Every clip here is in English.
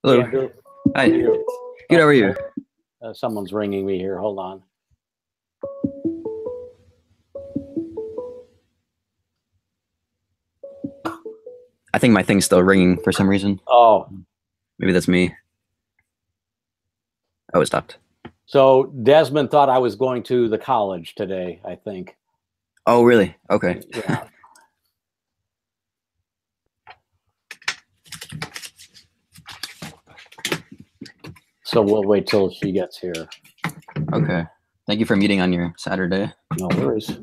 Hey, Hello. Andrew. Hi. How are you? Good. How are you? Someone's ringing me here. Hold on. I think my thing's still ringing for some reason. Oh, Maybe that's me. Oh, it stopped. so Desmond thought I was going to the college today, I think. Oh, really? Okay. Yeah. So we'll wait till she gets here. Okay. Thank you for meeting on your Saturday. No worries.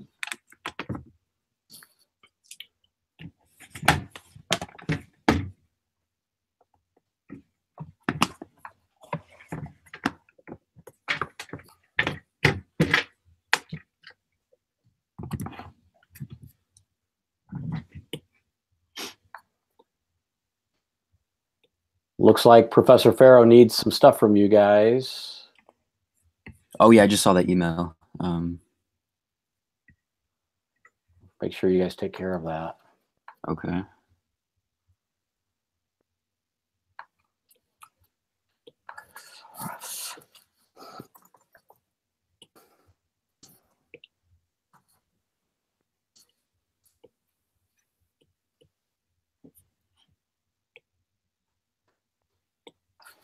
Looks like Professor Farrow needs some stuff from you guys. Oh, yeah. I just saw that email. Make sure you guys take care of that. Okay.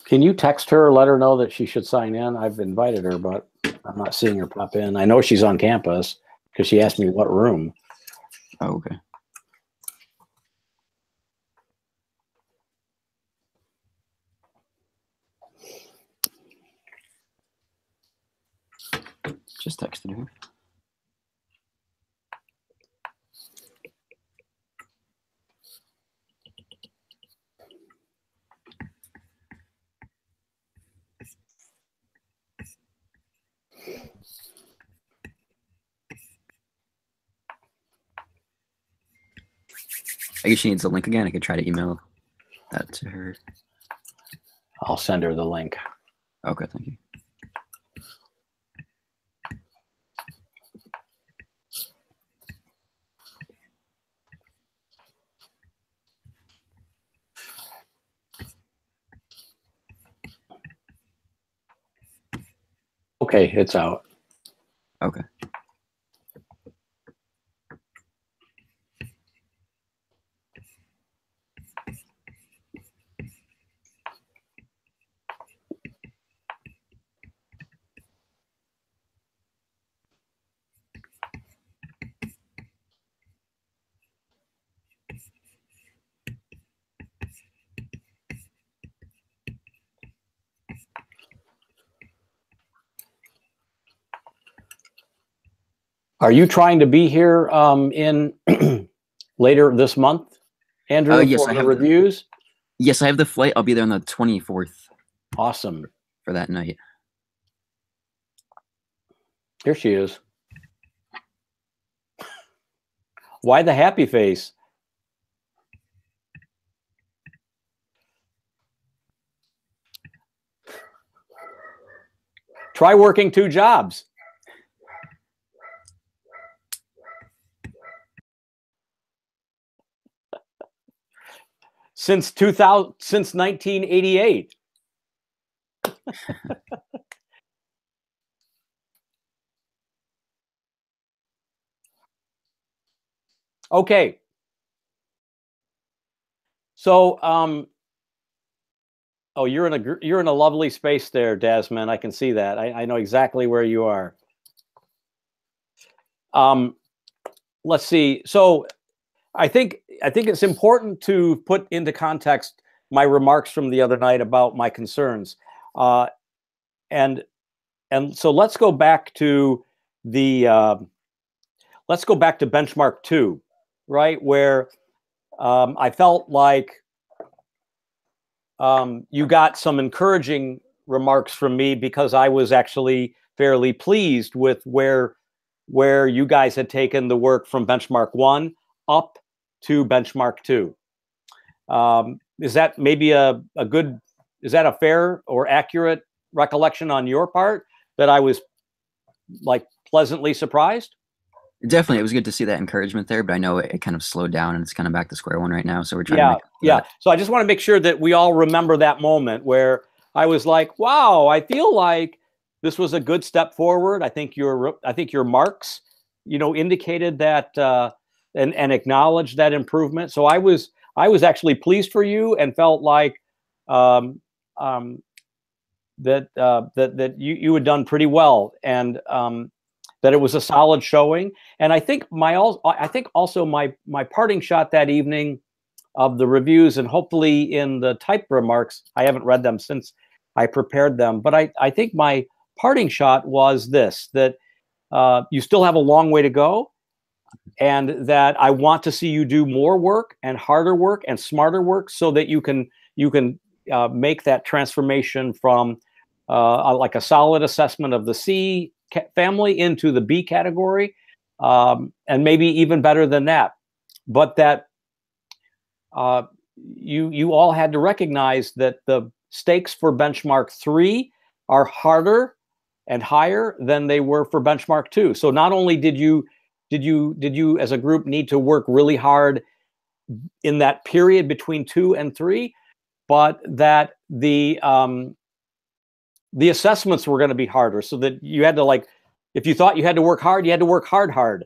Can you text her or let her know that she should sign in? I've invited her, but I'm not seeing her pop in. I know she's on campus because she asked me what room. Oh, okay. Just texted her. I guess she needs the link again. I could try to email that to her. I'll send her the link. Okay, thank you. Okay, it's out. Okay. Are you trying to be here in later this month, Andrew, Yes, for I the have reviews? Yes, I have the flight. I'll be there on the 24th Awesome. for that night. Here she is. Why the happy face? Try working 2 jobs. Since 1988. Okay. So, oh, you're in a lovely space there, Desmond. I can see that. I know exactly where you are. Let's see. So, I think it's important to put into context my remarks from the other night about my concerns, and so let's go back to benchmark 2, right, where I felt like you got some encouraging remarks from me because I was actually fairly pleased with where you guys had taken the work from benchmark 1 up to benchmark 2. Is that maybe a fair or accurate recollection on your part that I was like pleasantly surprised? Definitely, it was good to see that encouragement there, but I know it kind of slowed down and it's kind of back to square one right now. So we're trying Yeah. to make Yeah. So I just want to make sure that we all remember that moment where I was like, wow, I feel like this was a good step forward. I think your marks, indicated that and acknowledged that improvement. So I was actually pleased for you and felt like um, that you had done pretty well, and that it was a solid showing. And I think also my parting shot that evening of the reviews, and hopefully in the typed remarks, I haven't read them since I prepared them, but I think my parting shot was this: that you still have a long way to go, and that I want to see you do more work and harder work and smarter work, so that you can make that transformation from like a solid assessment of the C family into the B category, and maybe even better than that. But that you all had to recognize that the stakes for benchmark 3 are harder and higher than they were for benchmark 2. So not only did you as a group need to work really hard in that period between 2 and 3, but that the assessments were going to be harder, so that you had to, like, if you thought you had to work hard, you had to work hard,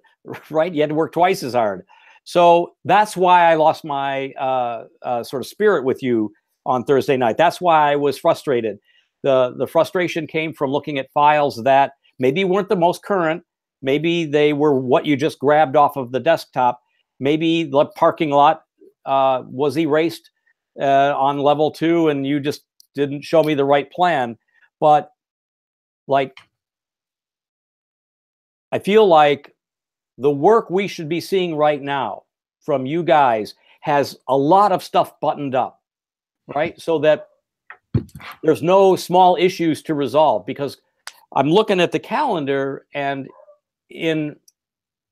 right? You had to work twice as hard. So that's why I lost my sort of spirit with you on Thursday night. That's why I was frustrated. The frustration came from looking at files that maybe weren't the most current. Maybe they were what you just grabbed off of the desktop. Maybe the parking lot was erased on level 2, and you just didn't show me the right plan. But like, I feel like the work we should be seeing right now from you guys has a lot of stuff buttoned up, right? So that there's no small issues to resolve, because I'm looking at the calendar, and in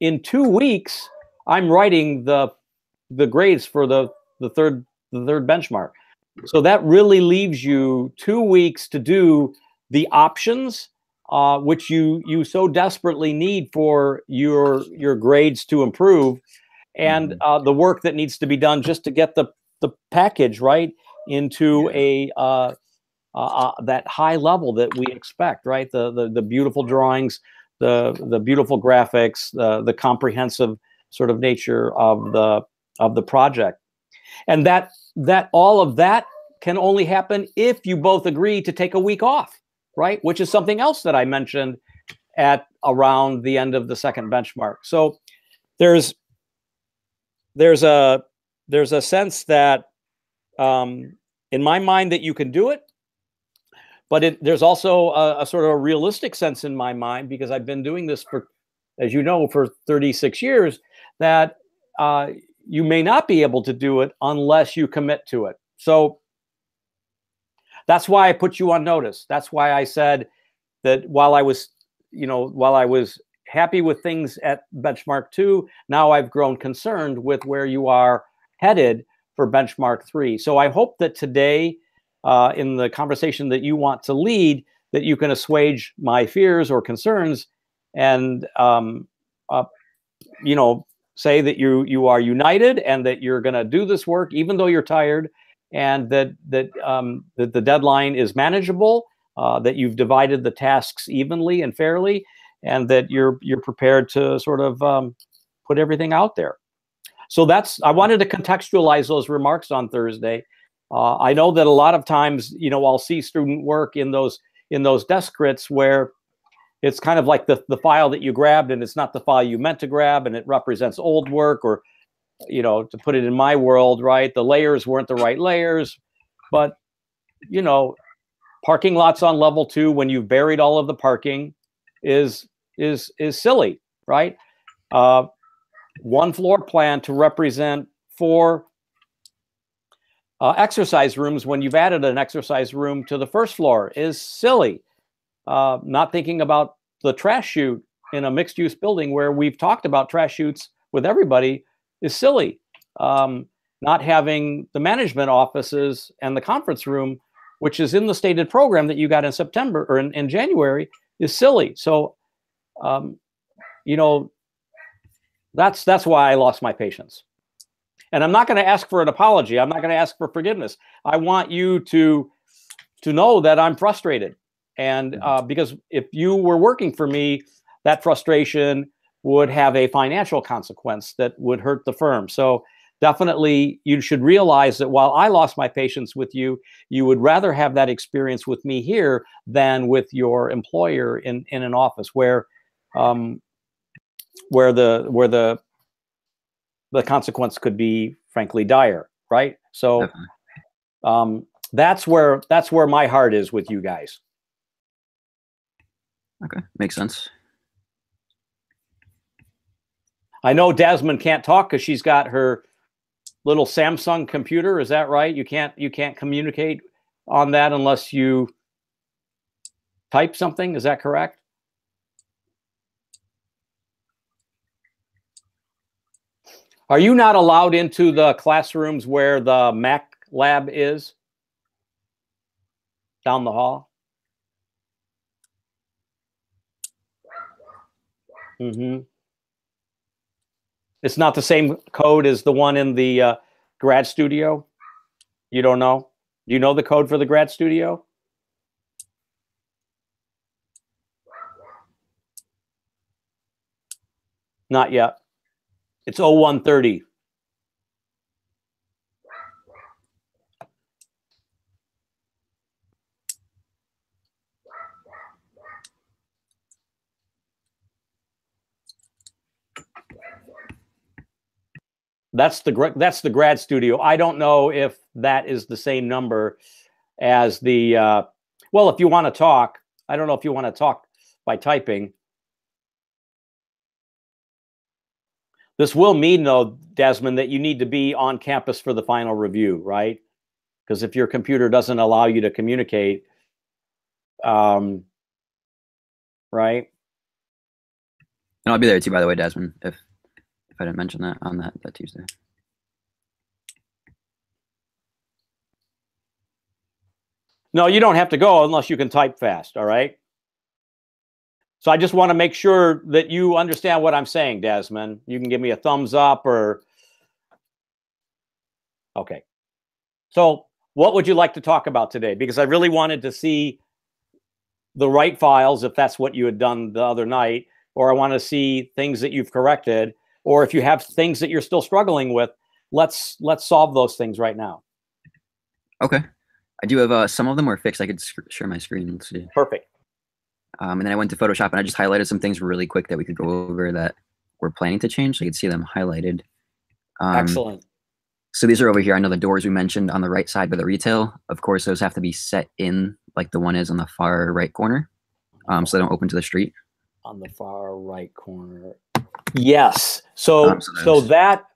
2 weeks, I'm writing the grades for the third benchmark. So that really leaves you 2 weeks to do the options, which you so desperately need for your grades to improve, and the work that needs to be done just to get the package right into that high level that we expect, right? The beautiful drawings, the beautiful graphics, the comprehensive sort of nature of the project, and that all of that can only happen if you both agree to take a week off, right? Which is something else that I mentioned at around the end of the second benchmark. So there's a sense that in my mind that you can do it, but there's also a sort of a realistic sense in my mind, because I've been doing this for, as you know, for 36 years, that you may not be able to do it unless you commit to it. So that's why I put you on notice. That's why I said that while I was happy with things at benchmark 2, now I've grown concerned with where you are headed for benchmark 3. So I hope that today, in the conversation that you want to lead, that you can assuage my fears or concerns, and say that you are united, and that you're going to do this work even though you're tired, and that the deadline is manageable, that you've divided the tasks evenly and fairly, and that you're prepared to sort of put everything out there. So I wanted to contextualize those remarks on Thursday. I know that a lot of times, I'll see student work in those desk crits where it's kind of like the file that you grabbed, and it's not the file you meant to grab, and it represents old work, or, to put it in my world, right, the layers weren't the right layers. But, parking lots on level 2, when you've buried all of the parking, is silly, right? One floor plan to represent 4 exercise rooms when you've added an exercise room to the first floor is silly. Not thinking about the trash chute in a mixed-use building where we've talked about trash chutes with everybody is silly. Not having the management offices and the conference room, which is in the stated program that you got in September or in January, is silly. So, that's why I lost my patience. And I'm not going to ask for an apology. I'm not going to ask for forgiveness. I want you to know that I'm frustrated. And because if you were working for me, that frustration would have a financial consequence that would hurt the firm. So definitely you should realize that while I lost my patience with you, you would rather have that experience with me here than with your employer in an office where the consequence could be frankly dire, right? So that's where my heart is with you guys. Okay, makes sense. I know Desmond can't talk because she's got her little Samsung computer. Is that right? You can't communicate on that unless you type something. Is that correct? Are you not allowed into the classrooms where the Mac lab is? Down the hall? Mm-hmm. It's not the same code as the one in the grad studio? You don't know? Do you know the code for the grad studio? Not yet. It's 0130. That's the grad studio. I don't know if that is the same number as the well, if you want to talk, I don't know if you want to talk by typing. This will mean, though, Desmond, that you need to be on campus for the final review, right? Because if your computer doesn't allow you to communicate, right? And I'll be there too, by the way, Desmond, if I didn't mention that on that Tuesday. No, you don't have to go unless you can type fast, all right? So I just want to make sure that you understand what I'm saying, Desmond. You can give me a thumbs up or... Okay. So what would you like to talk about today? Because I really wanted to see the right files, if that's what you had done the other night, or I want to see things that you've corrected, or if you have things that you're still struggling with, let's solve those things right now. Okay. I do have some of them were fixed. I could share my screen. Let's see. Perfect. And then I went to Photoshop and I just highlighted some things really quick that we could go over that we're planning to change. So you can see them highlighted. Excellent. So these are over here. I know the doors we mentioned on the right side by the retail. Of course, those have to be set in like the one is on the far right corner. So they don't open to the street. On the far right corner. Yes. So that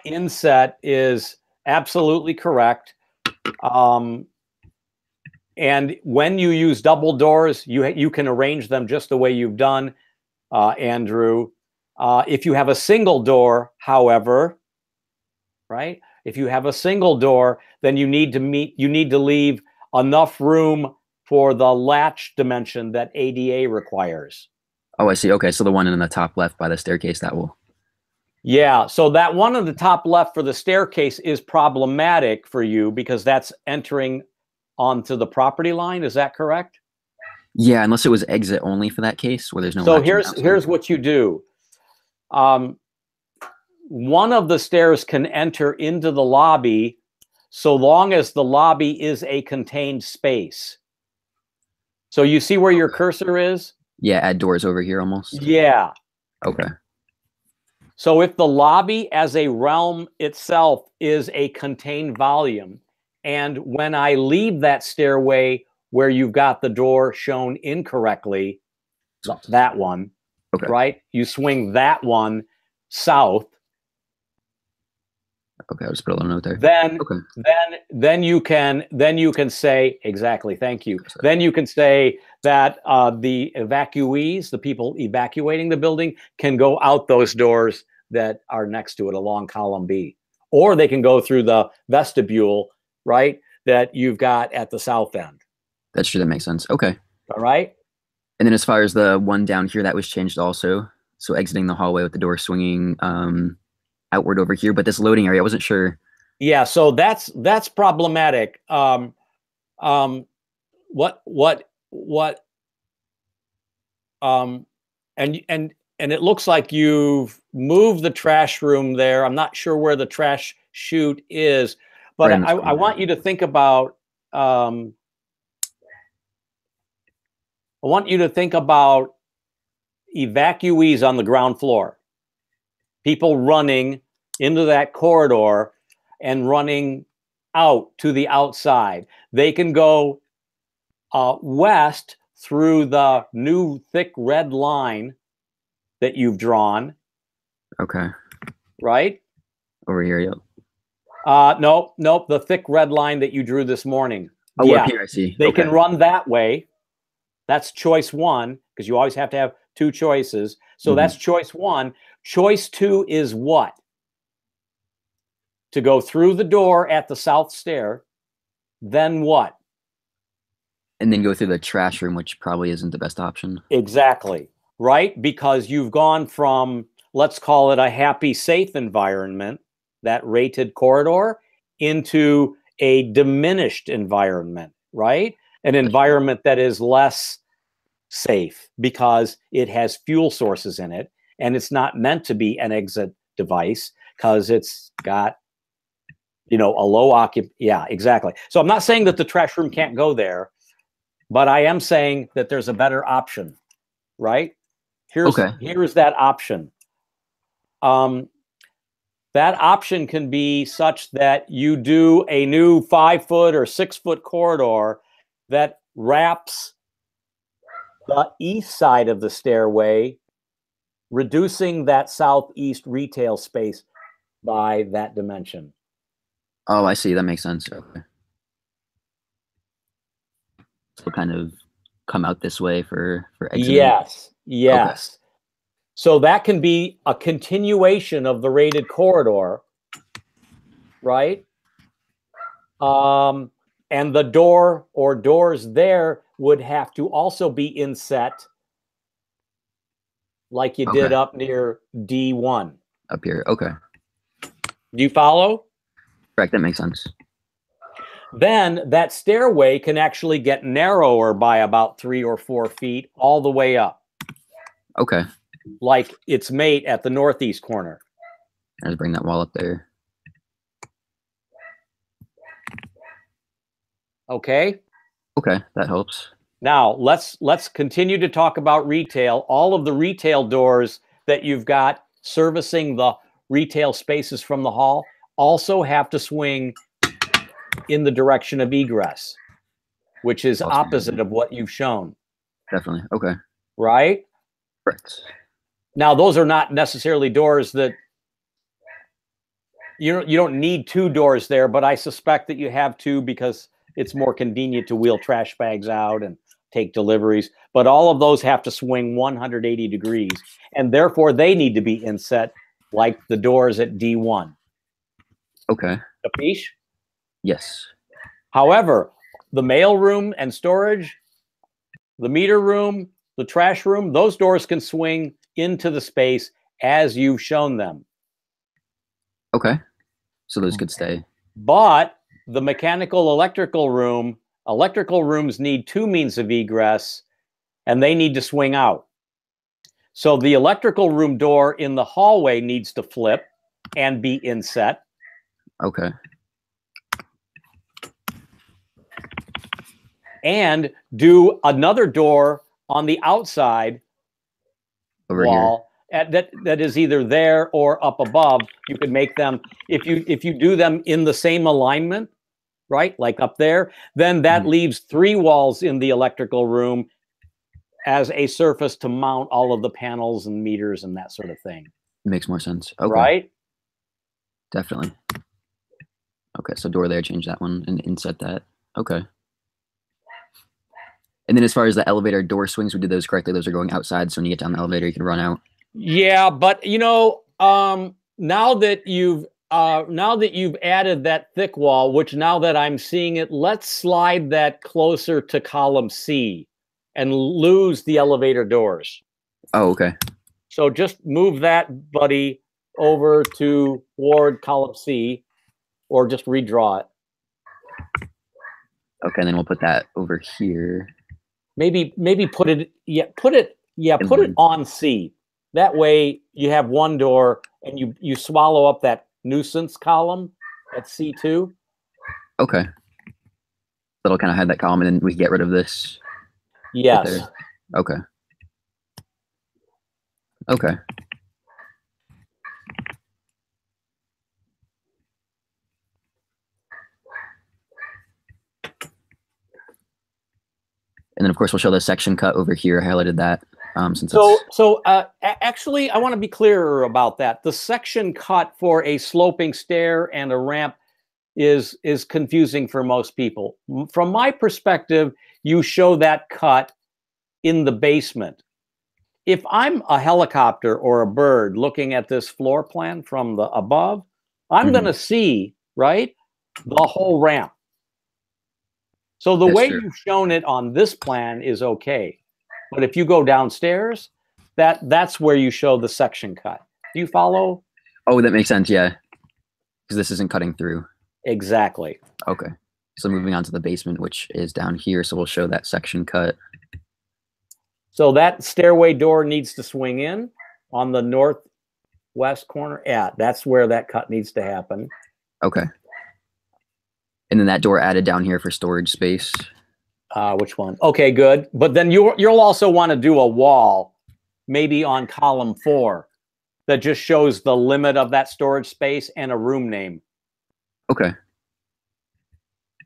inset is absolutely correct. And when you use double doors, you can arrange them just the way you've done, Andrew. If you have a single door, however, right? If you have a single door, then you need to leave enough room for the latch dimension that ADA requires. Oh, I see. Okay, so the one in the top left by the staircase, that will... Yeah, so that one on the top left for the staircase is problematic for you because that's entering onto the property line. Is that correct? Yeah, unless it was exit only for that case where there's no... So here's what you do. One of the stairs can enter into the lobby so long as the lobby is a contained space. So you see where your cursor is? Yeah, add doors over here almost. Yeah. Okay. So if the lobby as a realm itself is a contained volume, and when I leave that stairway where you've got the door shown incorrectly, that one, okay, right? You swing that one south. Okay, I'll just put a little note there. Then, okay. then you can say, exactly, thank you. Then you can say that the evacuees, the people evacuating the building, can go out those doors that are next to it along column B. Or they can go through the vestibule, right, that you've got at the south end. That's true, that makes sense. Okay. All right. And then as far as the one down here, that was changed also. So exiting the hallway with the door swinging outward over here, but this loading area, I wasn't sure. Yeah, so that's problematic. What and it looks like you've moved the trash room there. I'm not sure where the trash chute is, but Right I want you to think about I want you to think about evacuees on the ground floor. People running into that corridor and running out to the outside. They can go west through the new thick red line that you've drawn. Okay. Right? Over here, yep. Nope, the thick red line that you drew this morning. Oh, yeah. Up here, I see. They can run that way. That's choice one, because you always have to have two choices. So that's choice one. Choice two is what? To go through the door at the south stair, then what? And then go through the trash room, which probably isn't the best option. Exactly, right? Because you've gone from, let's call it a happy, safe environment, that rated corridor, into a diminished environment, right? An environment that is less safe because it has fuel sources in it, and it's not meant to be an exit device because it's got, a low occupancy. Yeah, exactly. So I'm not saying that the trash room can't go there, but I am saying that there's a better option, right? Here's that option. That option can be such that you do a new 5-foot or 6-foot corridor that wraps the east side of the stairway, reducing that southeast retail space by that dimension. Oh, I see. That makes sense. Okay. So kind of come out this way for exiting. Yes. Okay. So that can be a continuation of the rated corridor, right? And the door or doors there would have to also be inset like you did up near D1. Up here. Okay. Do you follow? Correct. That makes sense. Then that stairway can actually get narrower by about 3 or 4 feet all the way up. Okay. Like its mate at the northeast corner. Let's bring that wall up there. Okay. Okay, that helps. Now let's continue to talk about retail. All of the retail doors that you've got servicing the retail spaces from the hall also have to swing in the direction of egress, which is opposite of what you've shown. Definitely. Okay. Right? Correct. Now, those are not necessarily doors that you don't need 2 doors there, but I suspect that you have 2 because it's more convenient to wheel trash bags out and take deliveries. But all of those have to swing 180 degrees, and therefore they need to be inset like the doors at D1. Okay. Capiche? Yes. However, the mail room and storage, the meter room, the trash room, those doors can swing into the space as you've shown them. Okay. So those could stay. But the mechanical electrical rooms need 2 means of egress, and they need to swing out. So the electrical room door in the hallway needs to flip and be inset. Okay. And do another door on the outside over wall that is either there or up above. You could make them, if you do them in the same alignment, right, like up there, then that leaves 3 walls in the electrical room as a surface to mount all of the panels and meters and that sort of thing. Makes more sense. Okay. Right? Definitely. Okay, so door there, change that one and inset that. Okay. And then as far as the elevator door swings, we did those correctly. Those are going outside, so when you get down the elevator, you can run out. Yeah, but now that you've added that thick wall, which now that I'm seeing it, let's slide that closer to column C and lose the elevator doors. Oh, okay. So just move that, buddy, over to toward column C, or just redraw it. Okay, and then we'll put that over here. Maybe put it put it on C. That way you have one door and you swallow up that nuisance column at C2. Okay. That'll kind of hide that column, and then we can get rid of this. Yes. Right there. Okay. Okay. And then, of course, we'll show the section cut over here. I highlighted that. Actually, I want to be clearer about that. The section cut for a sloping stair and a ramp is confusing for most people. From my perspective, you show that cut in the basement. If I'm a helicopter or a bird looking at this floor plan from the above, I'm going to see, right, the whole ramp. So the way you've shown it on this plan is okay. But if you go downstairs, that's where you show the section cut. Do you follow? Oh, that makes sense, yeah. Because this isn't cutting through. Exactly. Okay. So moving on to the basement, which is down here. So we'll show that section cut. So that stairway door needs to swing in on the northwest corner. Yeah, that's where that cut needs to happen. Okay. And then that door added down here for storage space. Which one? Okay, good. But then you'll also want to do a wall, maybe on column 4, that just shows the limit of that storage space and a room name. Okay.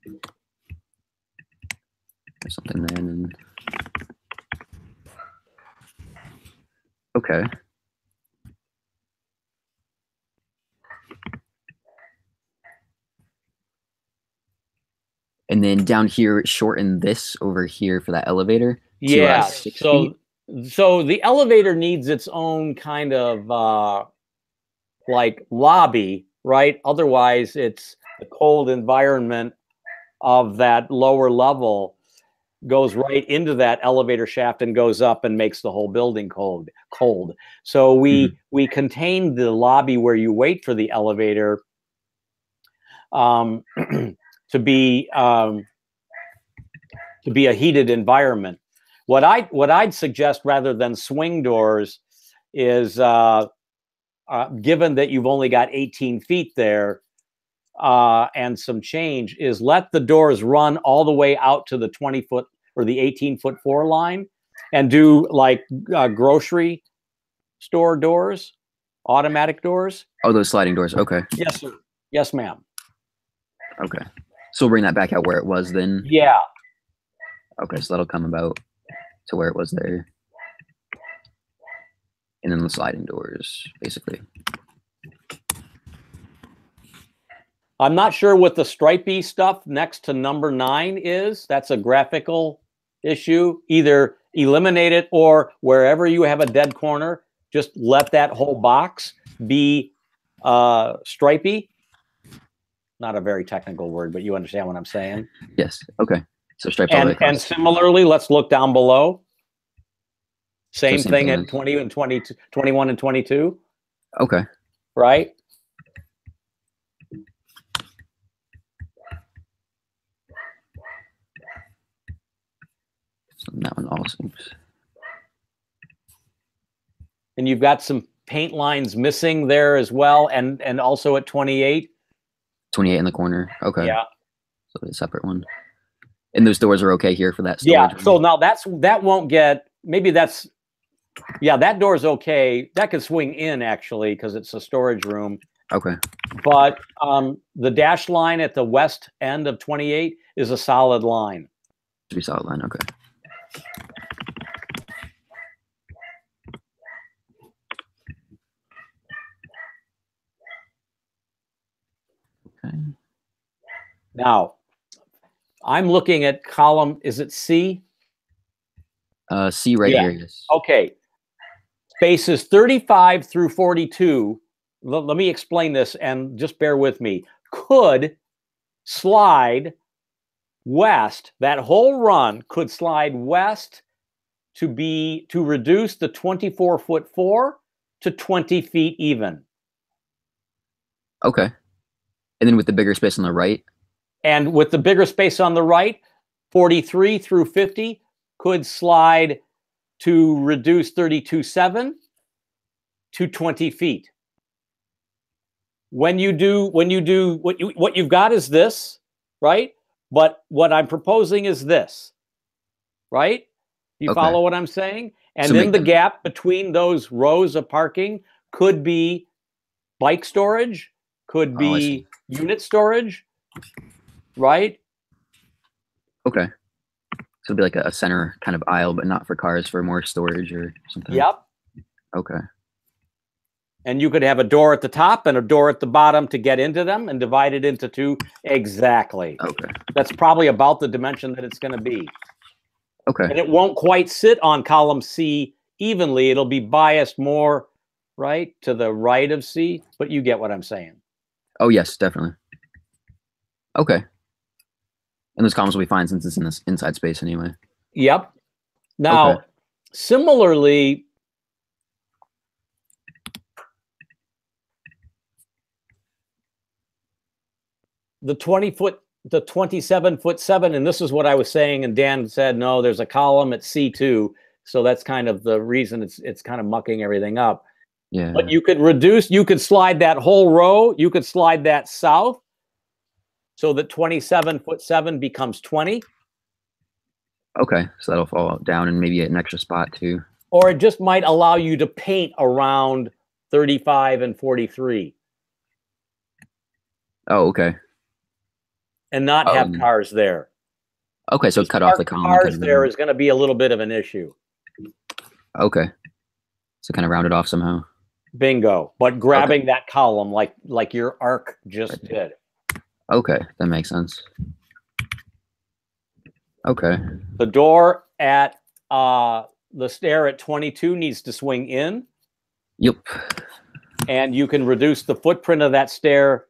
There's something there. And then... Okay. And then down here, shorten this over here for that elevator. Yeah. So the elevator needs its own kind of like lobby, right? Otherwise, it's the cold environment of that lower level goes right into that elevator shaft and goes up and makes the whole building cold. So we contain the lobby where you wait for the elevator to be a heated environment. What I'd suggest rather than swing doors is, given that you've only got 18 feet there and some change, is let the doors run all the way out to the 20-foot or the 18-foot floor line, and do like grocery store doors, automatic doors. Oh, those sliding doors. Okay. Yes, sir. Yes, ma'am. Okay. So we'll bring that back out where it was then? Yeah. Okay, so that'll come about to where it was there. And then the sliding doors, basically. I'm not sure what the stripey stuff next to number 9 is. That's a graphical issue. Either eliminate it, or wherever you have a dead corner, just let that whole box be stripey. Not a very technical word, but you understand what I'm saying. Yes. Okay. So stripes all the way across. And similarly, let's look down below. Same thing at 20 and 22, 21 and 22. Okay. Right? So that one also. And you've got some paint lines missing there as well, and also at 28. 28 in the corner. Okay. Yeah. So a separate one. And those doors are okay here for that storage. Yeah. room? So now that won't get, maybe that's, yeah, that door is okay. That could swing in actually because it's a storage room. Okay. But the dash line at the west end of 28 is a solid line. Should be solid line. Okay. Okay. Now, I'm looking at column, is it C? C right here, yes. Okay. Spaces 35 through 42, let me explain this and just bear with me, could slide west. That whole run could slide west to reduce the 24-foot floor to 20 feet even. Okay. And then with the bigger space on the right. And with the bigger space on the right, 43 through 50 could slide to reduce 32.7 to 20 feet. When you do what you've got is this, right? But what I'm proposing is this, right? You Okay. follow what I'm saying? And So then make the them. gap between those rows of parking could be bike storage, could Oh, I see. be unit storage, right? Okay. So it'll be like a center kind of aisle, but not for cars, for more storage or something. Yep. Okay. And you could have a door at the top and a door at the bottom to get into them and divide it into two. Exactly. Okay. That's probably about the dimension that it's going to be. Okay. And it won't quite sit on column C evenly. It'll be biased more, right, to the right of C, but you get what I'm saying. Oh, yes, definitely. Okay. And those columns will be fine since it's in this inside space anyway. Yep. Now, Okay. similarly, the 27'7", and this is what I was saying, and Dan said, no, there's a column at C2, so that's kind of the reason it's kind of mucking everything up. Yeah. But you could slide that whole row, you could slide that south, so that 27'7" becomes 20. Okay. So that'll fall down and maybe an extra spot too. Or it just might allow you to paint around 35 and 43. Oh, okay. And not have cars there. Okay, so cut off the column. Cars there is going to be a little bit of an issue. Okay. So kind of round it off somehow. Bingo. But grabbing that column like your arc just did. Okay, that makes sense. Okay. The door at the stair at 22 needs to swing in. Yep. And you can reduce the footprint of that stair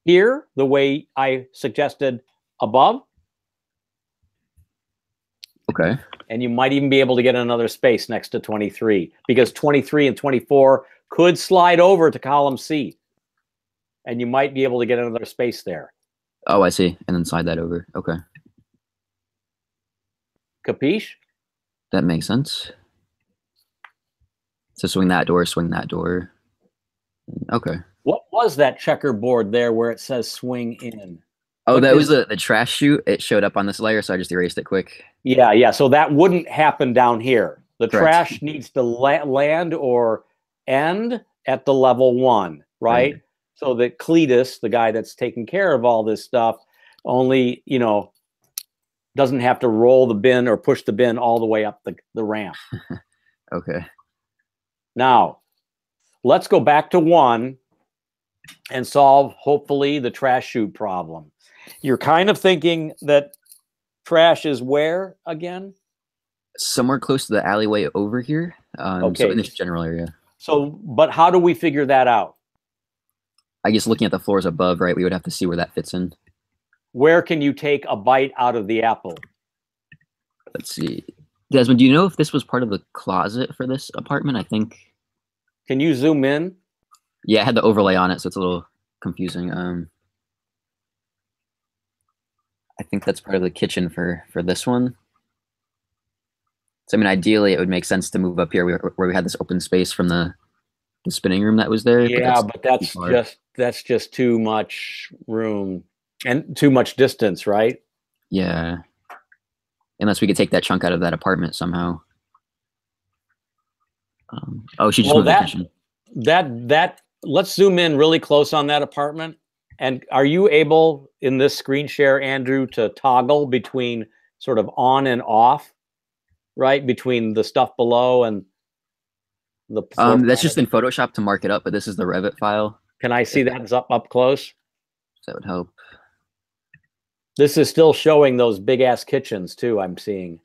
here the way I suggested above. Okay. And you might even be able to get another space next to 23 because 23 and 24 could slide over to column C. And you might be able to get another space there. Oh, I see. And then slide that over. Okay. Capiche? That makes sense. So swing that door, swing that door. Okay. What was that checkerboard there where it says swing in? Oh, What that was is- the trash chute. It showed up on this layer, so I just erased it quick. Yeah. So that wouldn't happen down here. The Correct. trash needs to land or end at the level 1, right? So that Cletus, the guy that's taking care of all this stuff, only, doesn't have to roll the bin or push the bin all the way up the ramp. Okay. Now, let's go back to 1 and solve, hopefully, the trash chute problem. You're kind of thinking that trash is where again? Somewhere close to the alleyway over here. Okay. So in this general area. So, but how do we figure that out? I guess looking at the floors above, right, we would have to see where that fits in. Where can you take a bite out of the apple? Let's see. Desmond, do you know if this was part of the closet for this apartment? I think. Can you zoom in? Yeah, it had the overlay on it, so it's a little confusing. I think that's part of the kitchen for this one. So I mean, ideally, it would make sense to move up here where we had this open space from the spinning room that was there. Yeah, but that's just too much room and too much distance, right? Yeah. Unless we could take that chunk out of that apartment somehow. Oh, she just moved the kitchen. Let's zoom in really close on that apartment. And are you able in this screen share, Andrew, to toggle between sort of on and off, right? Between the stuff below and the that's just in Photoshop to mark it up, but this is the Revit file. Can I see that up close? That would help. This is still showing those big ass kitchens too, I'm seeing.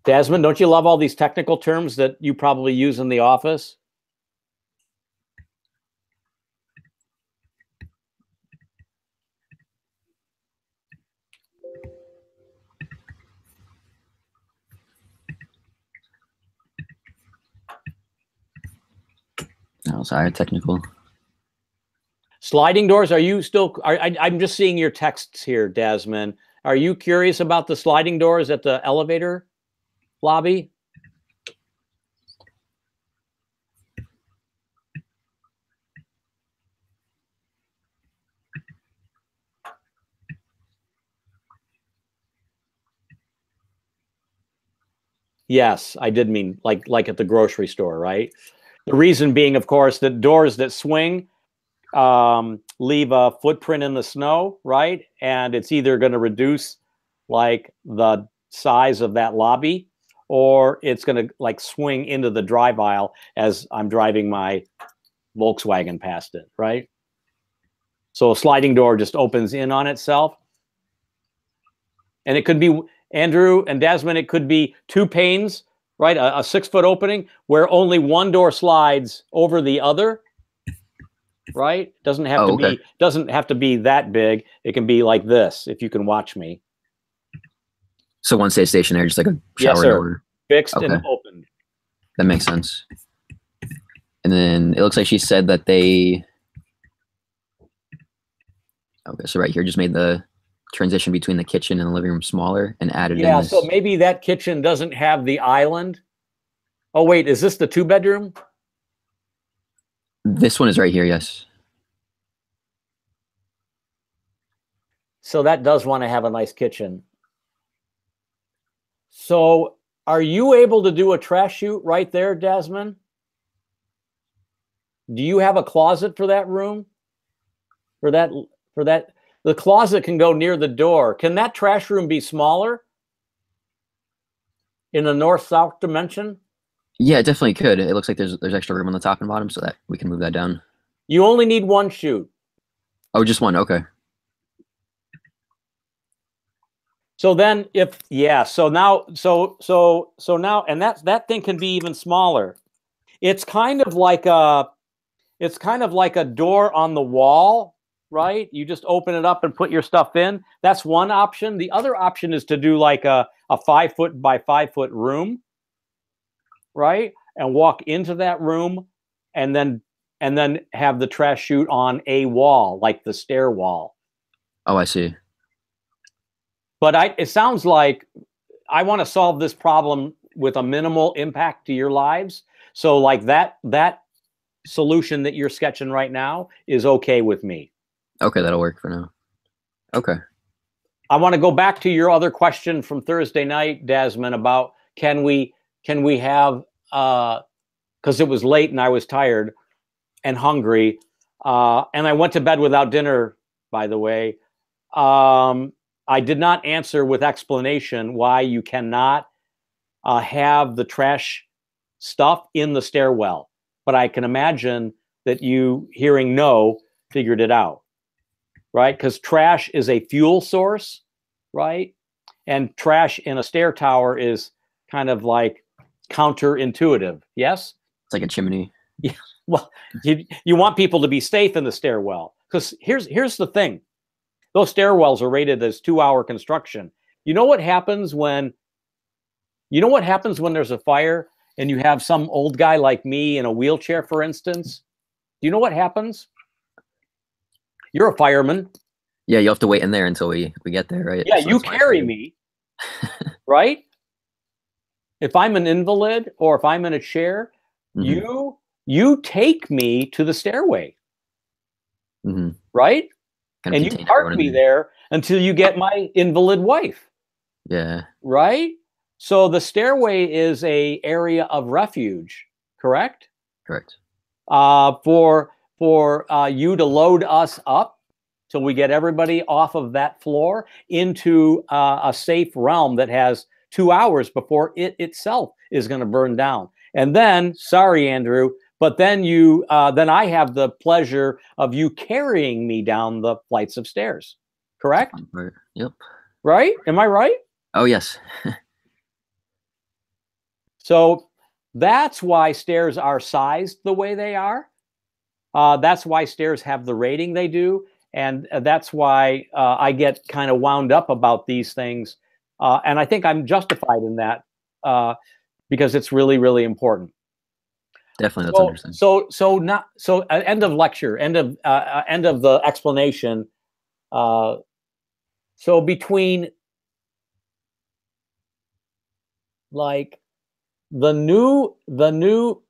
Desmond, don't you love all these technical terms that you probably use in the office? Oh, sorry, technical. Sliding doors, are you still, I'm just seeing your texts here, Desmond. Are you curious about the sliding doors at the elevator lobby? Yes, I did mean like at the grocery store, right? The reason being, of course, that doors that swing leave a footprint in the snow, right? And it's either going to reduce like the size of that lobby, or it's going to like swing into the drive aisle as I'm driving my Volkswagen past it, right? So a sliding door just opens in on itself. And it could be, Andrew and Desmond, it could be two panes, right? A 6-foot opening where only one door slides over the other, right? Doesn't have to be that big. It can be like this, if you can watch me. So one stays stationary, just like a shower door. Fixed and opened. That makes sense. And then it looks like she said that they. Okay, so right here just made the transition between the kitchen and the living room smaller and added in this. So maybe that kitchen doesn't have the island. Oh wait, is this the 2-bedroom? This one is right here, yes. So that does want to have a nice kitchen. So are you able to do a trash chute right there, Desmond? Do you have a closet for that room? For that, the closet can go near the door. Can that trash room be smaller in the north-south dimension? Yeah, it definitely could. It looks like there's extra room on the top and bottom, so that we can move that down. You only need one chute. Oh, just one. Okay. So then so now, and that thing can be even smaller. It's kind of like a door on the wall, right? You just open it up and put your stuff in. That's one option. The other option is to do like a 5-foot by 5-foot room, right? And walk into that room and then have the trash chute on a wall, like the stair wall. Oh, I see. But it sounds like I want to solve this problem with a minimal impact to your lives. So like that solution that you're sketching right now is okay with me. Okay, that'll work for now. Okay. I want to go back to your other question from Thursday night, Desmond, about can we have, because it was late and I was tired and hungry, and I went to bed without dinner, by the way. I did not answer with explanation why you cannot have the trash stuff in the stairwell. But I can imagine that you, hearing no, figured it out, right? Because trash is a fuel source, right? And trash in a stair tower is kind of like counterintuitive. Yes? It's like a chimney. Yeah. Well, you want people to be safe in the stairwell. Because here's the thing. Those stairwells are rated as 2-hour construction. You know what happens when there's a fire and you have some old guy like me in a wheelchair, for instance? Do you know what happens? You're a fireman. Yeah, you have to wait in there until we get there, right? Yeah, so you carry me, right? If I'm an invalid or if I'm in a chair, you take me to the stairway, right? And you park me there until you get my invalid wife. Yeah. Right? So the stairway is a area of refuge, correct? Correct. For you to load us up till we get everybody off of that floor into a safe realm that has 2 hours before it itself is going to burn down. And then, sorry, Andrew, but then then I have the pleasure of you carrying me down the flights of stairs. Correct? Yep. Right? Am I right? Oh, yes. So that's why stairs are sized the way they are. That's why stairs have the rating they do. And that's why I get kind of wound up about these things. And I think I'm justified in that because it's really, really important. Definitely, that's interesting. End of lecture, end of the explanation. So between like the new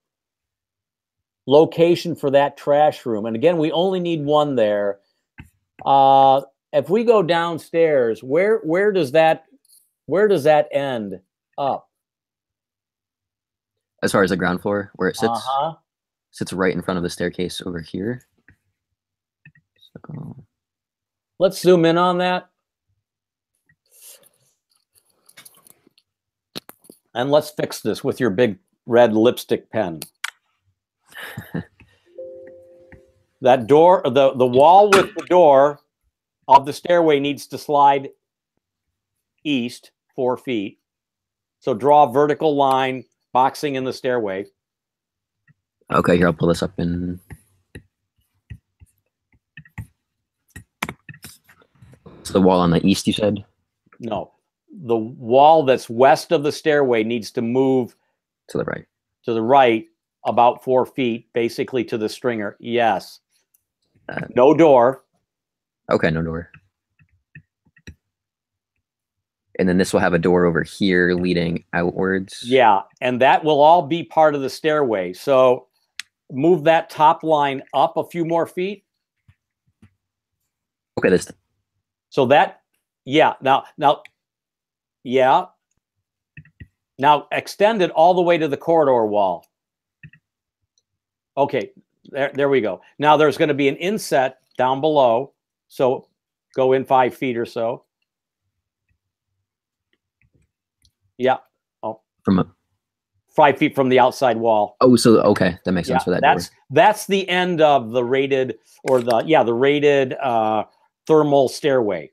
location for that trash room, and again, we only need one there. If we go downstairs, where does that end up? As far as the ground floor, where it sits, Uh-huh. sits right in front of the staircase over here. So, Let's zoom in on that. And let's fix this with your big red lipstick pen. That door, the wall with the door of the stairway needs to slide east 4 feet. So draw a vertical line boxing in the stairway. okay, here, I'll pull this up in. So the wall on the east, you said? No, the wall that's west of the stairway needs to move To the right. to the right about 4 feet, basically to the stringer. Yes. No door. Okay, no door. And then this will have a door over here leading outwards. Yeah, and that will all be part of the stairway. So move that top line up a few more feet. Okay, this. So that, yeah, now, yeah. Now extend it all the way to the corridor wall. Okay, there we go. Now there's going to be an inset down below. So go in 5 feet or so. Yeah. Oh. From 5 feet from the outside wall. Oh, so okay, that makes sense for that door. That's the end of the rated, or the rated thermal stairway.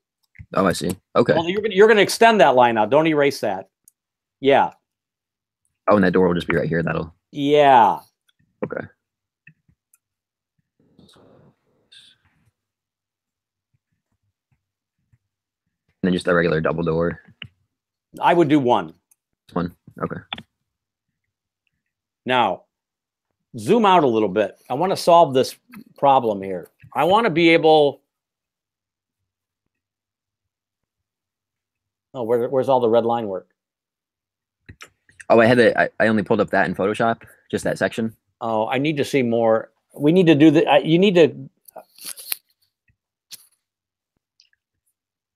Oh, I see. Okay. Well, you're gonna extend that line out. Don't erase that. Yeah. Oh, and that door will just be right here. That'll. Yeah. Okay. And then just a regular double door. I would do one. One. Okay. Now, zoom out a little bit. I want to solve this problem here. I want to be able. Oh, where's all the red line work? Oh, I had it. I only pulled up that in Photoshop, just that section. Oh, I need to see more. We need to do the. You need to.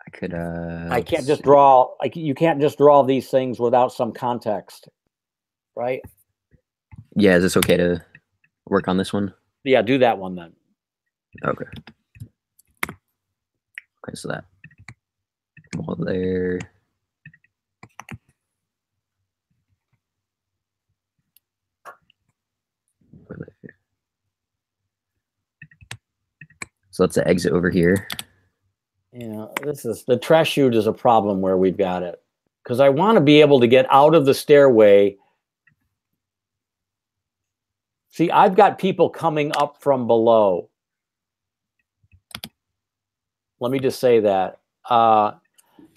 I could. I can't just draw. Like you can't just draw these things without some context, right? Yeah, is this okay to work on this one? Yeah, do that one then. Okay. Okay, so that wall there. So that's the exit over here. Yeah, this is the trash chute is a problem where we've got it, because I want to be able to get out of the stairway. See, I've got people coming up from below. Let me just say that. I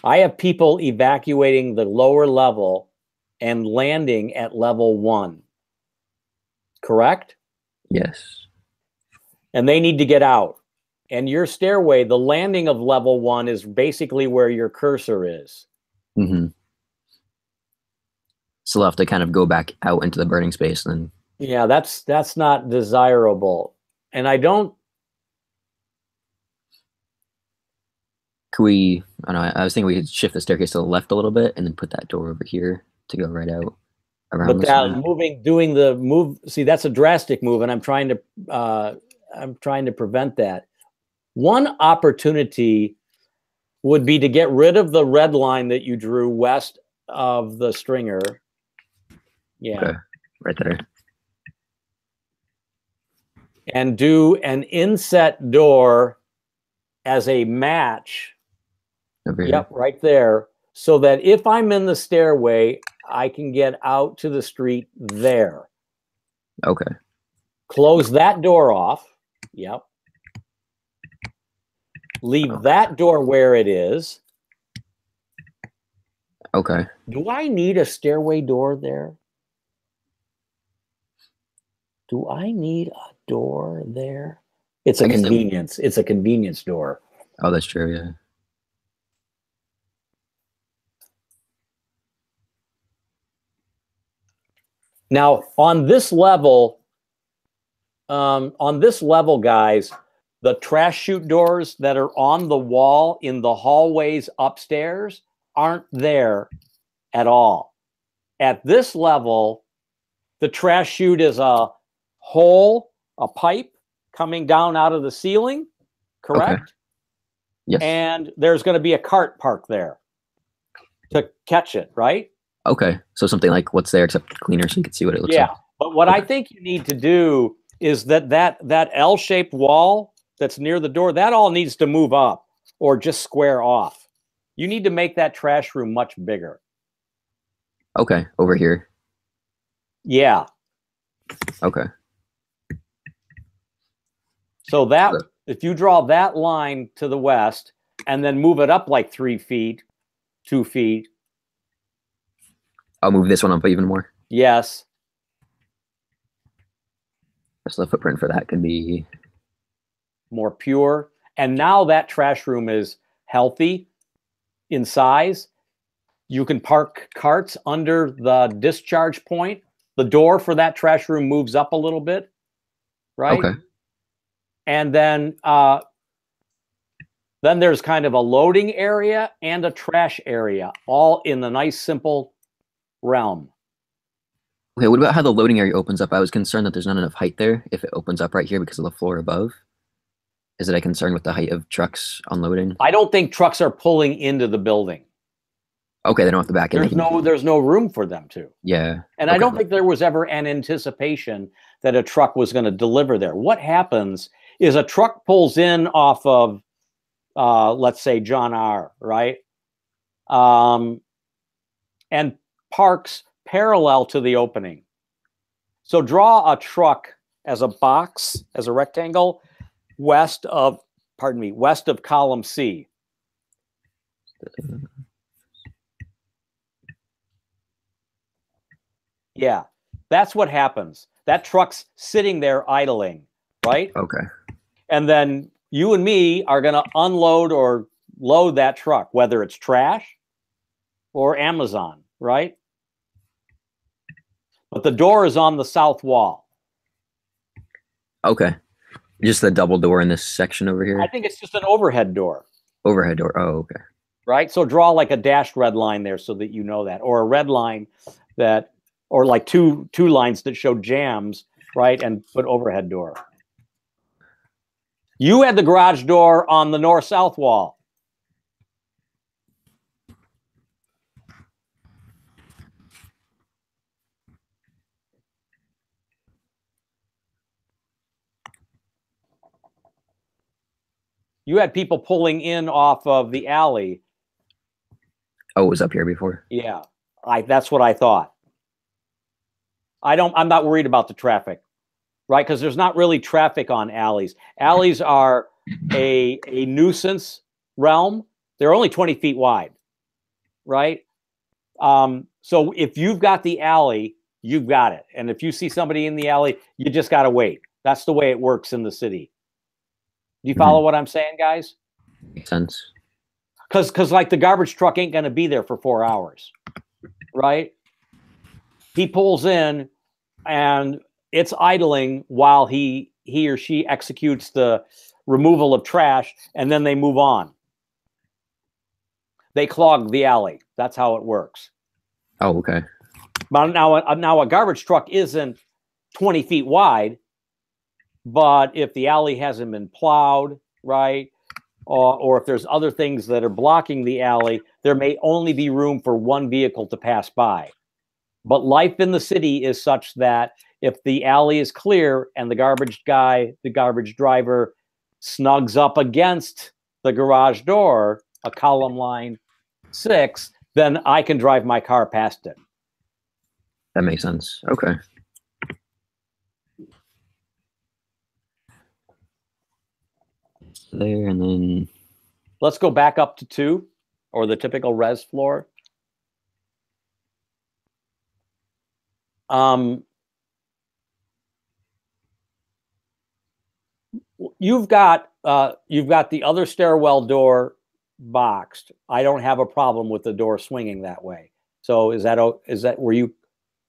have people evacuating the lower level and landing at level 1. Correct? Yes. And they need to get out. And your stairway, the landing of level 1 is basically where your cursor is. Mm-hmm. So we'll have to kind of go back out into the burning space and then. Yeah, that's not desirable. And I don't. Could we? I don't know. I was thinking we could shift the staircase to the left a little bit and then put that door over here to go right out around. But that doing the move. See, that's a drastic move, and I'm trying to prevent that. One opportunity would be to get rid of the red line that you drew west of the stringer. Yeah. Okay. Right there. And do an inset door as a match. Over here. Yep, right there. So that if I'm in the stairway, I can get out to the street there. Okay. Close that door off. Yep. Leave that door where it is. Okay. Do I need a stairway door there? Do I need a door there? It's a I guess convenience. It's a convenience door. Oh, that's true. Yeah. Now, on this level, guys, the trash chute doors that are on the wall in the hallways upstairs aren't there at all. At this level, the trash chute is a hole, a pipe coming down out of the ceiling, correct? Okay. Yes. And there's going to be a cart parked there to catch it, right? Okay. So something like what's there except cleaner so you can see what it looks Yeah. like. But what I think you need to do is that L-shaped wall that's near the door, that all needs to move up or just square off. You need to make that trash room much bigger. Okay. Over here. Yeah. Okay. So that if you draw that line to the west and then move it up like 3 feet, 2 feet. I'll move this one up even more. Yes. So the footprint for that could be more pure. And now that trash room is healthy in size. You can park carts under the discharge point. The door for that trash room moves up a little bit, right? Okay. And then there's kind of a loading area and a trash area, all in the nice, simple realm. Okay, what about how the loading area opens up? I was concerned that there's not enough height there if it opens up right here because of the floor above. Is it a concern with the height of trucks unloading? I don't think trucks are pulling into the building. Okay, they don't have to back in. There's no room for them to. Yeah. And okay. I don't think there was ever an anticipation that a truck was going to deliver there. What happens is a truck pulls in off of, let's say, John R., right? And parks parallel to the opening. So draw a truck as a box, as a rectangle, west of column C. Yeah, that's what happens. That truck's sitting there idling, right? Okay. And then you and me are going to unload or load that truck, whether it's trash or Amazon, right? But the door is on the south wall. Okay. Just the double door in this section over here? I think it's just an overhead door. Overhead door. Oh, okay. Right? So draw like a dashed red line there so that you know that. Or a red line that, or like two lines that show jams, right? And put overhead door. You had the garage door on the north-south wall. You had people pulling in off of the alley. Oh, it was up here before? Yeah, that's what I thought. I'm not worried about the traffic, right? Because there's not really traffic on alleys. Alleys are a nuisance realm. They're only 20 feet wide, right? So if you've got the alley, you've got it. And if you see somebody in the alley, you just got to wait. That's the way it works in the city. Do you follow what I'm saying, guys? Makes sense. Because like the garbage truck ain't going to be there for 4 hours, right? He pulls in and it's idling while he or she executes the removal of trash, and then they move on. They clog the alley. That's how it works. Oh, okay. But now a garbage truck isn't 20 feet wide, but if the alley hasn't been plowed, right, or if there's other things that are blocking the alley, there may only be room for one vehicle to pass by. But life in the city is such that if the alley is clear and the garbage driver snugs up against the garage door, a column line 6, then I can drive my car past it. That makes sense. Okay. There, and then let's go back up to 2, or the typical res floor. you've got the other stairwell door boxed. I don't have a problem with the door swinging that way. So is that were you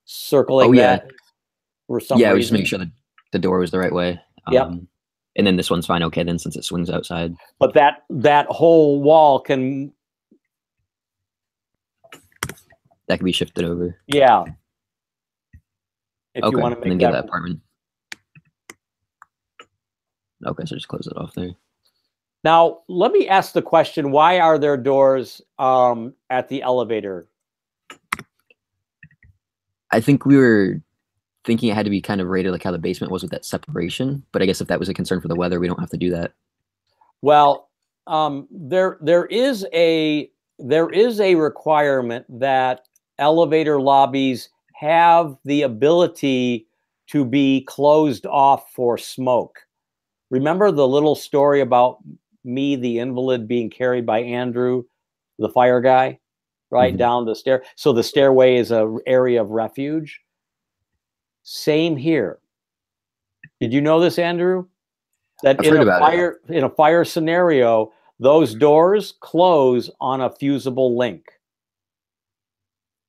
circling that for some Yeah, we reason? just make sure that the door was the right way. Yep. And then this one's fine. Okay, then since it swings outside. But that whole wall can. That can be shifted over. Yeah. If Okay, you want to and then make get that apartment. Okay, so just close it off there. Now, let me ask the question, why are there doors at the elevator? I think we were thinking it had to be kind of rated like how the basement was with that separation, but I guess if that was a concern for the weather, we don't have to do that. Well, there is a requirement that elevator lobbies have the ability to be closed off for smoke. Remember the little story about me, the invalid, being carried by Andrew, the fire guy, right down the stair. So the stairway is an area of refuge. Same here. Did you know this, Andrew? That I've heard about it. In a fire scenario, those doors close on a fusible link.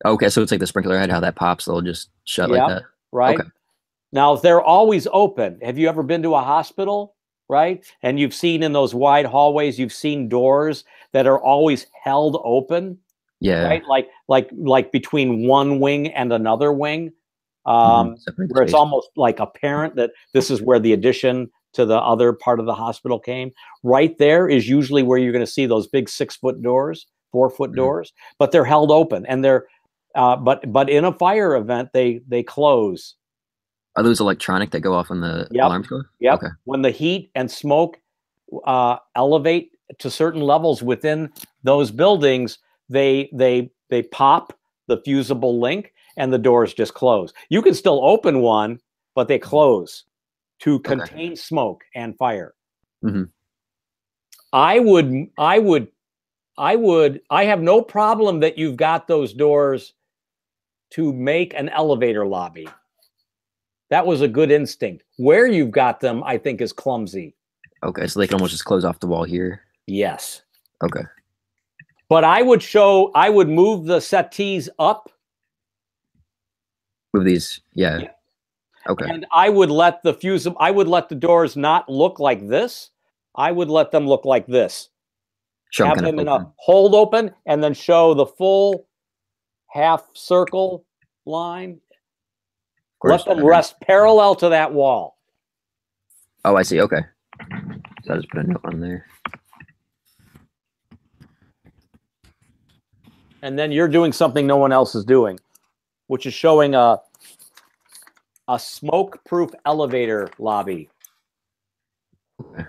Okay, so it's like the sprinkler head, how that pops, they'll just shut like that. Right. Okay. Now, they're always open. Have you ever been to a hospital, right? And you've seen in those wide hallways, you've seen doors that are always held open. Yeah. Right. Like between one wing and another wing, where it's almost like apparent that this is where the addition to the other part of the hospital came. Right there is usually where you're going to see those big 6-foot doors, 4-foot doors, but they're held open, and they're but in a fire event they close. Are those electronic that go off when the alarms go? Yep. Okay. When the heat and smoke elevate to certain levels within those buildings, they pop the fusible link and the doors just close. You can still open one, but they close to contain smoke and fire. I have no problem that you've got those doors to make an elevator lobby. That was a good instinct. Where you've got them, I think, is clumsy. Okay, so they can almost just close off the wall here. Yes. Okay. But I would move the settees up. Move these, yeah. Okay. And I would let the doors not look like this. I would let them look like this. Have them in a hold open and then show the full half circle line. Let them rest parallel to that wall. Oh, I see. Okay. So I'll just put a note on there. And then you're doing something no one else is doing, which is showing a smoke-proof elevator lobby. Okay.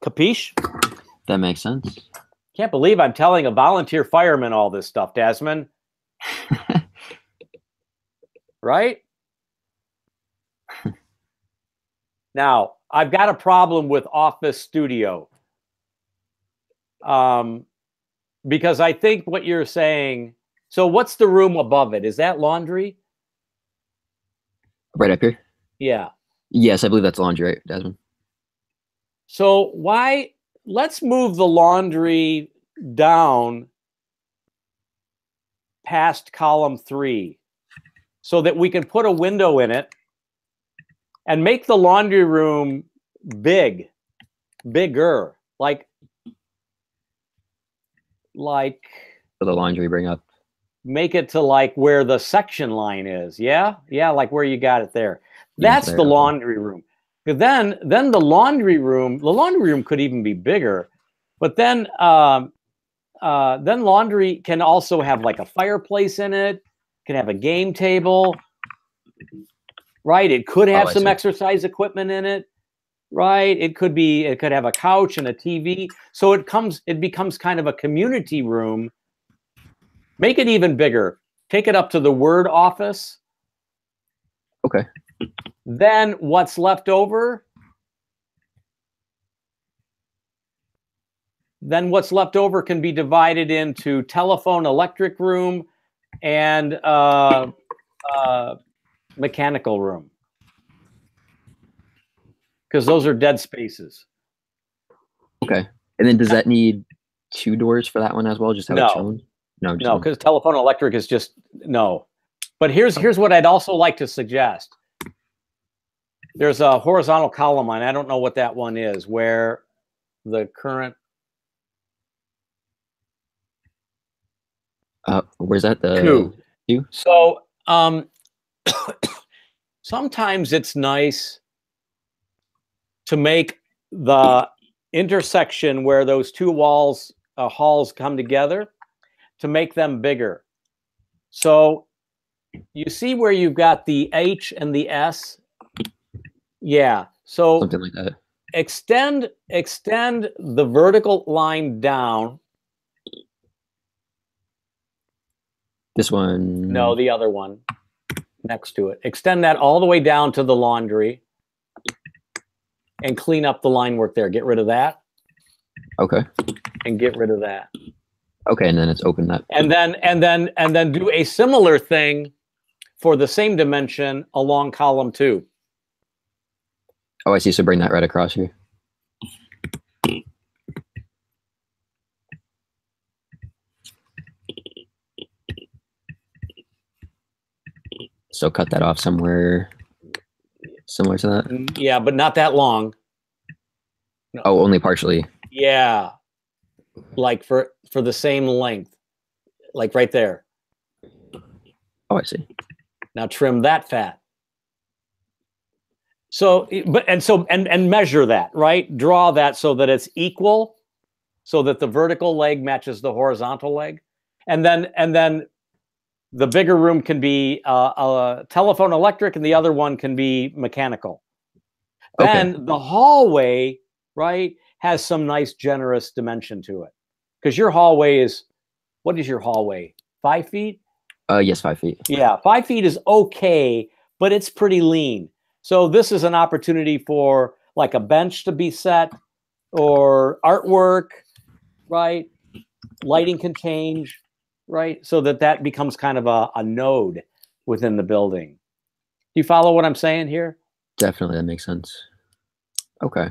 Capiche? That makes sense. Can't believe I'm telling a volunteer fireman all this stuff, Desmond. Right? Now, I've got a problem with Office Studio. Because I think what you're saying, so what's the room above it? Is that laundry? Right up here? Yeah. Yes, I believe that's laundry, right, Desmond? So let's move the laundry down past column 3 so that we can put a window in it and make the laundry room bigger, like for the laundry bring up. Make it to like where the section line is. Yeah, like where you got it there. That's the laundry room. Then the laundry room could even be bigger, but then laundry can also have like a fireplace in it, can have a game table, right? It could have some exercise equipment in it, right? It could have a couch and a TV. So it becomes kind of a community room. Make it even bigger. Take it up to the Word office. Okay. Then what's left over? Can be divided into telephone, electric room, and mechanical room. because those are dead spaces. Okay. And then does that need 2 doors for that one as well? Just how it's No. shown? No, just No, one. because telephone electric is just no. But here's what I'd also like to suggest. There's a horizontal column line. I don't know what that one is, where the current. Where's that? The 2. 2? So sometimes it's nice to make the intersection where those 2 halls come together, to make them bigger. So you see where you've got the H and the S? Yeah. So Something like that. extend the vertical line down. This one? No, the other one next to it. Extend that all the way down to the laundry and clean up the line work there. Get rid of that. Okay. And get rid of that. Okay, and then it's open that. And then do a similar thing for the same dimension along column 2. Oh, I see. So bring that right across here. So cut that off somewhere similar to that? Yeah, but not that long. No. Oh, only partially. Yeah. Like for the same length. Like right there. Oh, I see. Now trim that fat. So, and measure that, right? Draw that so that it's equal, so that the vertical leg matches the horizontal leg. And then the bigger room can be a telephone electric and the other one can be mechanical. Okay. Then the hallway, right, has some nice generous dimension to it. Because your hallway is, what is your hallway? 5 feet? Yes, 5 feet. Yeah, 5 feet is okay, but it's pretty lean. So this is an opportunity for like a bench to be set or artwork, right? Lighting can change, right? So that becomes kind of a node within the building. Do you follow what I'm saying here? Definitely, that makes sense. Okay.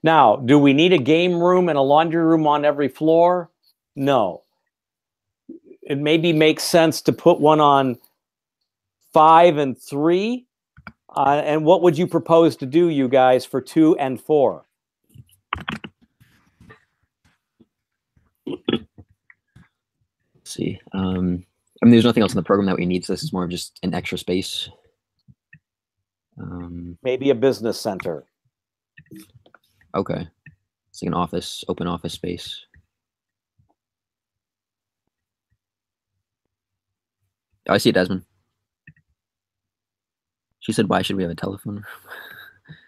Now, do we need a game room and a laundry room on every floor? No. It maybe makes sense to put one on 5 and 3. And what would you propose to do, you guys, for 2 and 4? Let's see. I mean, there's nothing else in the program that we need, so this is more of just an extra space. Maybe a business center. Okay. It's like an office, open office space. Oh, I see it, Desmond. She said, why should we have a telephone?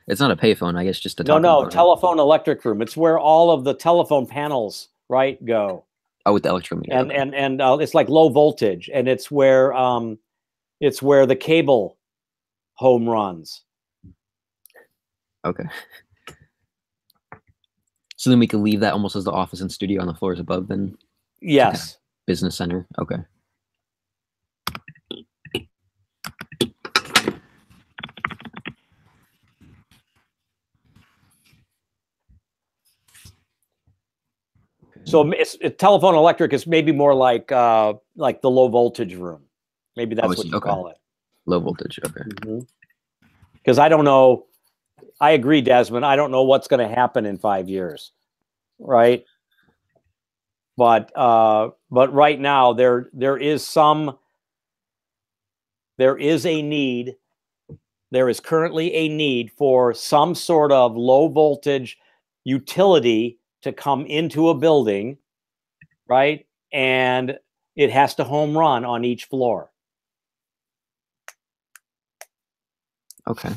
It's not a payphone, I guess, just a No, telephone electric room. It's where all of the telephone panels, right, go. Oh, with the electric meter. And it's like low voltage, and it's where the cable home runs. Okay. So then we could leave that almost as the office and studio on the floors above then? Yes. Kind of business center. Okay. So telephone electric is maybe more like the low voltage room. Maybe that's what you call it. Low voltage. Okay. Because I don't know. I agree, Desmond. I don't know what's going to happen in 5 years, right? But right now there is a need. There is currently a need for some sort of low voltage utility to come into a building, right? And it has to home run on each floor. Okay.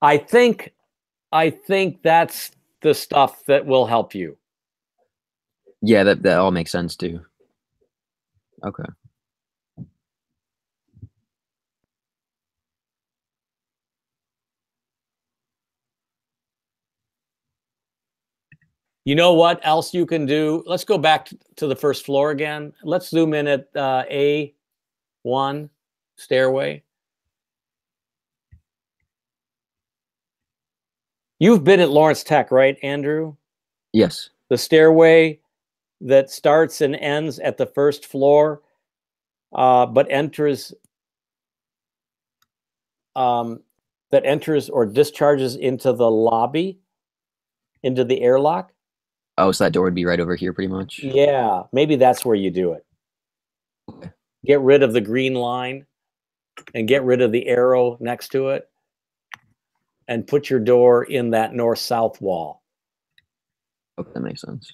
I think that's the stuff that will help you. Yeah, that all makes sense too. Okay. You know what else you can do? Let's go back to the first floor again. Let's zoom in at A1 stairway. You've been at Lawrence Tech, right, Andrew? Yes. The stairway that starts and ends at the first floor, but enters or discharges into the lobby, into the airlock. Oh, so that door would be right over here, pretty much. Yeah, maybe that's where you do it. Okay. Get rid of the green line and get rid of the arrow next to it, and put your door in that north-south wall. Okay, that makes sense.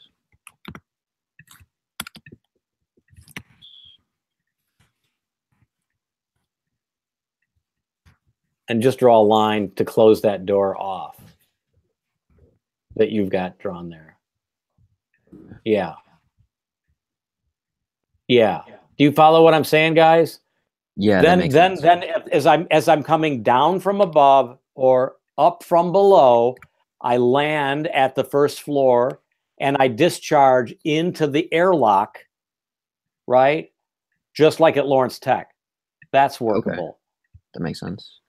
And just draw a line to close that door off that you've got drawn there. Yeah. Yeah. Do you follow what I'm saying, guys? Yeah. Then as I'm coming down from above or up from below, I land at the first floor and I discharge into the airlock, right? Just like at Lawrence Tech. That's workable. Okay. That makes sense.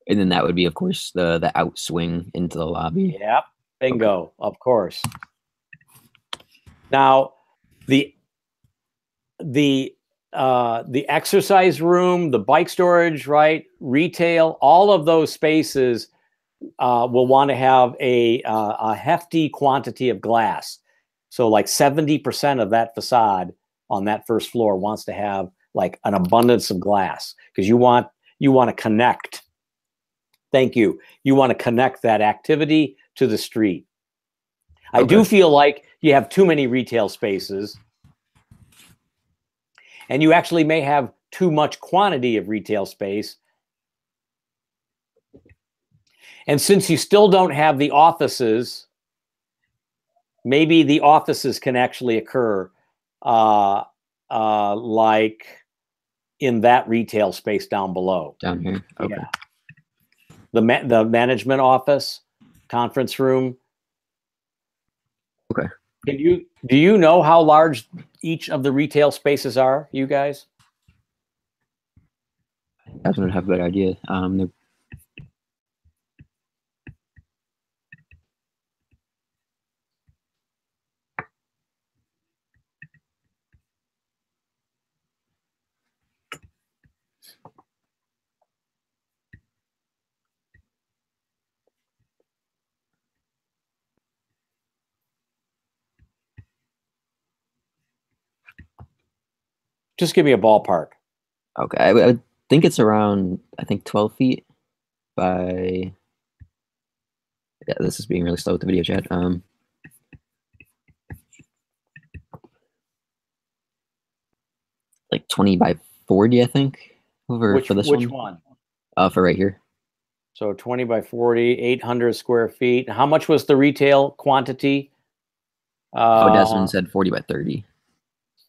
And then that would be, of course, the outswing into the lobby. Yep. Bingo. Okay. Of course. Now, the exercise room, the bike storage, right? Retail, all of those spaces will want to have a hefty quantity of glass. So like 70% of that facade on that first floor wants to have like an abundance of glass, because you want to connect. Thank you. You want to connect that activity to the street. I do feel like you have too many retail spaces, and you actually may have too much quantity of retail space. And since you still don't have the offices, maybe the offices can actually occur like in that retail space down below. Down here. Okay. Yeah. The management office, conference room. Okay. Do you know how large each of the retail spaces are, you guys? I don't have a good idea. Just give me a ballpark. Okay, I would think it's around, I think 12 feet by, yeah, this is being really slow with the video chat. Like 20 by 40, I think, for this one. Which one? For right here. So 20 by 40, 800 square feet. How much was the retail quantity? Desmond said 40 by 30.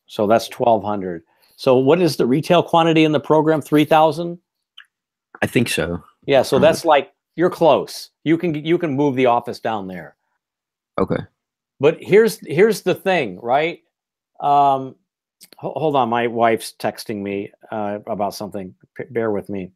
So that's 1,200. So what is the retail quantity in the program? 3,000? I think so. Yeah, so that's like, you're close. You can move the office down there. Okay. But here's the thing, right? Hold on, my wife's texting me about something. Bear with me.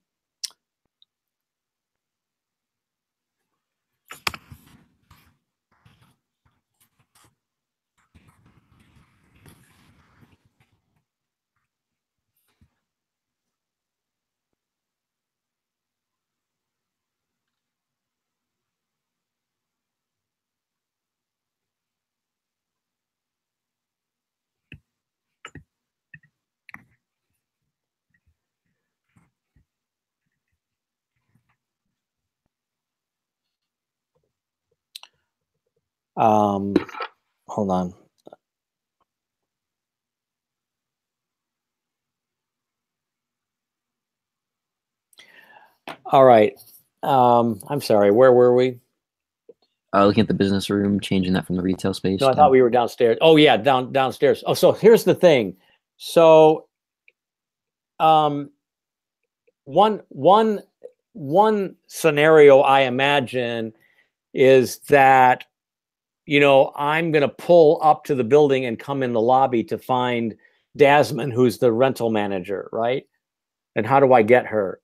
Hold on. All right. I'm sorry. Where were we? Looking at the business room, changing that from the retail space. No, I thought we were downstairs. Oh yeah, downstairs. Oh, so here's the thing. So, one scenario I imagine is that, you know, I'm going to pull up to the building and come in the lobby to find Dasman, who's the rental manager, right? And how do I get her?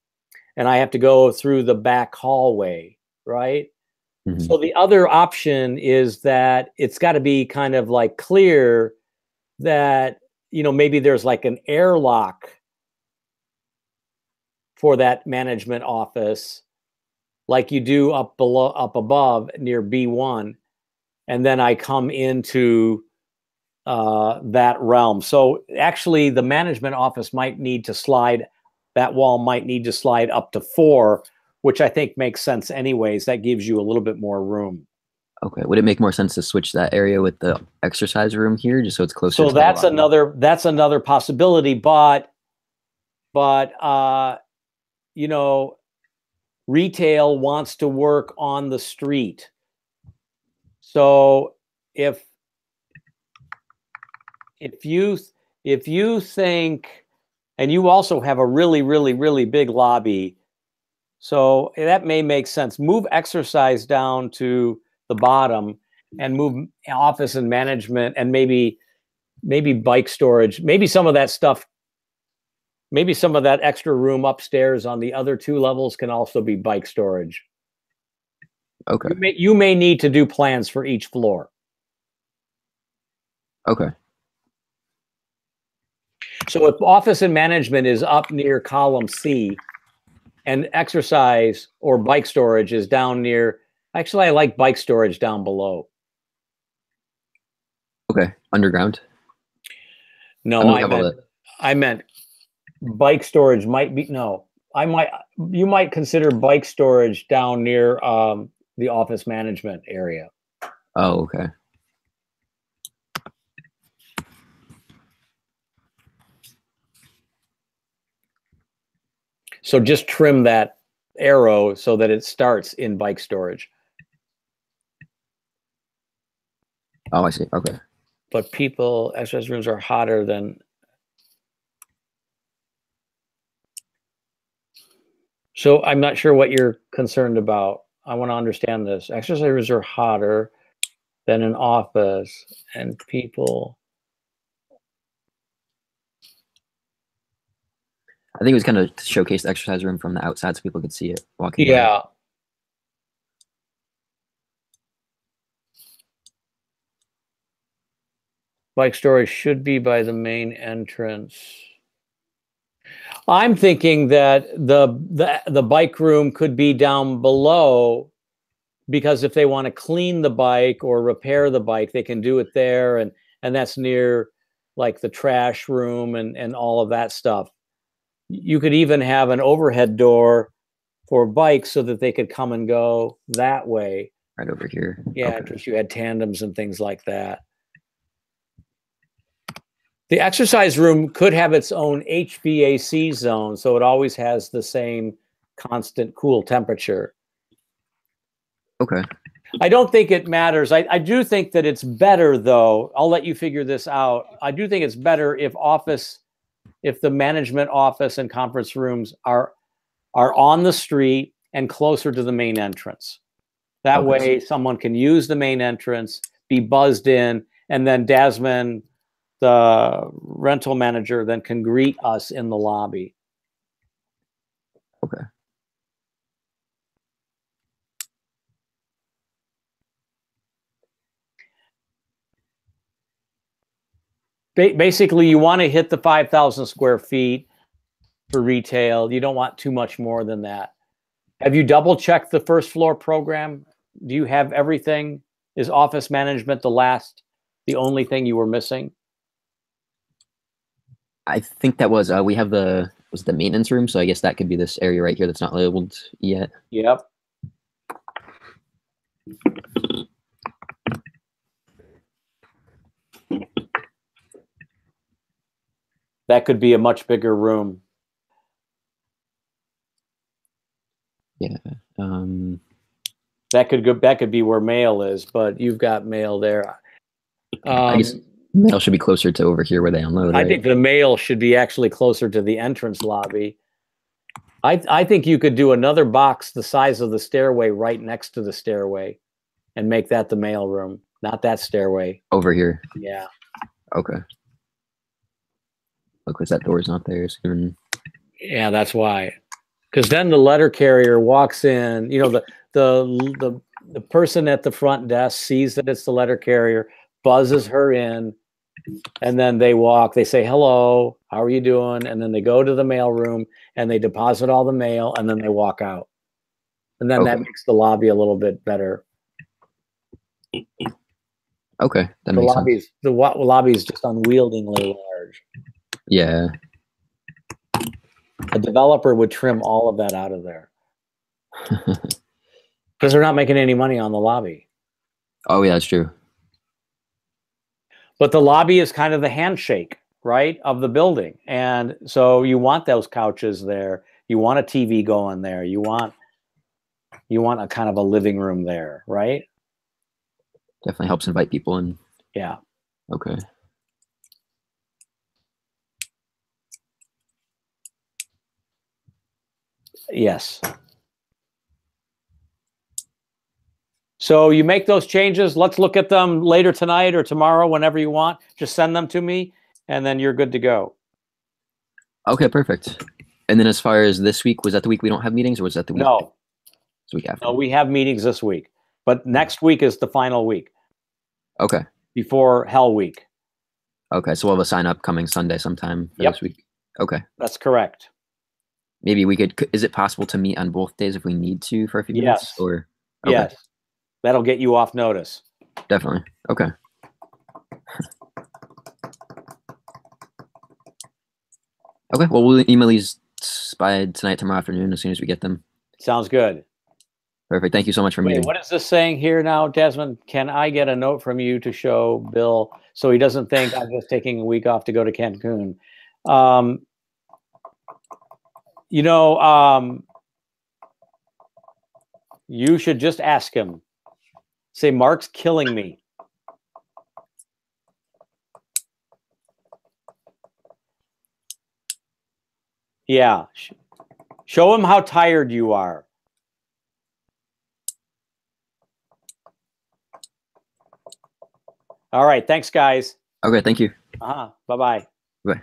And I have to go through the back hallway, right? Mhm. So the other option is that it's got to be kind of like clear that, you know, maybe there's like an airlock for that management office, like you do up below, up above near B1. And then I come into that realm. So actually the management office might need to slide, that wall might need to slide up to 4, which I think makes sense anyways. That gives you a little bit more room. Okay. Would it make more sense to switch that area with the exercise room here, just so it's closer? So to the lobby? that's another possibility, but you know, retail wants to work on the street. So if you think, and you also have a really big lobby, so that may make sense. Move exercise down to the bottom and move office and management and maybe bike storage, maybe some of that stuff, maybe some of that extra room upstairs on the other 2 levels can also be bike storage. Okay. You may need to do plans for each floor. Okay. So if office and management is up near column C and exercise or bike storage is down near, actually I like bike storage down below. Okay. Underground? No, I meant bike storage might be, no, you might consider bike storage down near the office management area. Oh, okay. So just trim that arrow so that it starts in bike storage. Oh, I see. Okay. But people, exercise rooms are hotter than. So I'm not sure what you're concerned about. I want to understand this. Exercise rooms are hotter than an office, and people. I think it was kind of to showcase the exercise room from the outside so people could see it walking Yeah. by. Bike storage should be by the main entrance. I'm thinking that the bike room could be down below, because if they want to clean the bike or repair the bike, they can do it there, and that's near like the trash room and all of that stuff. You could even have an overhead door for bikes so that they could come and go that way. Right over here. Yeah, in case you had tandems and things like that. The exercise room could have its own HVAC zone, so it always has the same constant cool temperature. Okay. I don't think it matters. I do think that it's better, though. I'll let you figure this out. I do think it's better if the management office and conference rooms are on the street and closer to the main entrance. That way someone can use the main entrance, be buzzed in, and then Dasman, the rental manager, then can greet us in the lobby. Okay. Basically, you want to hit the 5,000 square feet for retail. You don't want too much more than that. Have you double checked the first floor program? Do you have everything? Is office management the only thing you were missing? I think that was we have the maintenance room, so I guess that could be this area right here that's not labeled yet. Yep. That could be a much bigger room. Yeah. That could be where mail is, but you've got mail there. I guess mail should be closer to over here where they unload. I think the mail should be actually closer to the entrance lobby. I think you could do another box the size of the stairway right next to the stairway. and make that the mail room, not that stairway. Over here. Yeah. Okay. Look, because that door's not there. Yeah, that's why. Because then the letter carrier walks in. You know, the person at the front desk sees that it's the letter carrier, buzzes her in, and then they walk. They say, "Hello, how are you doing?" And then they go to the mail room and they deposit all the mail, and then they walk out. And then that makes the lobby a little bit better. Okay, that makes sense. The lobby is just unwieldingly large. Yeah. A developer would trim all of that out of there because they're not making any money on the lobby. Oh yeah, that's true. But the lobby is kind of the handshake, right, of the building. And so you want those couches there. You want a TV going there. You want a kind of a living room there, right? Definitely helps invite people in. Yeah. Okay. Yes. So you make those changes. Let's look at them later tonight or tomorrow, whenever you want. Just send them to me, and then you're good to go. Okay, perfect. And then as far as this week, was that the week we don't have meetings, or was that the week? No. It's the week after. No, we have meetings this week. But next week is the final week. Okay. Before Hell Week. Okay, so we'll have a sign up coming Sunday sometime for this week. Okay. That's correct. Maybe we could, is it possible to meet on both days if we need to for a few minutes? Or okay. Yes. That'll get you off notice. Definitely. Okay. Okay, well, we'll email these by tonight, tomorrow afternoon, as soon as we get them. Sounds good. Perfect. Thank you so much for meeting. What is this saying here now, Desmond? Can I get a note from you to show Bill so he doesn't think I'm just taking a week off to go to Cancun? You should just ask him. Say, Mark's killing me. Yeah. Show him how tired you are. All right. Thanks, guys. Okay. Thank you. Bye-bye. Bye.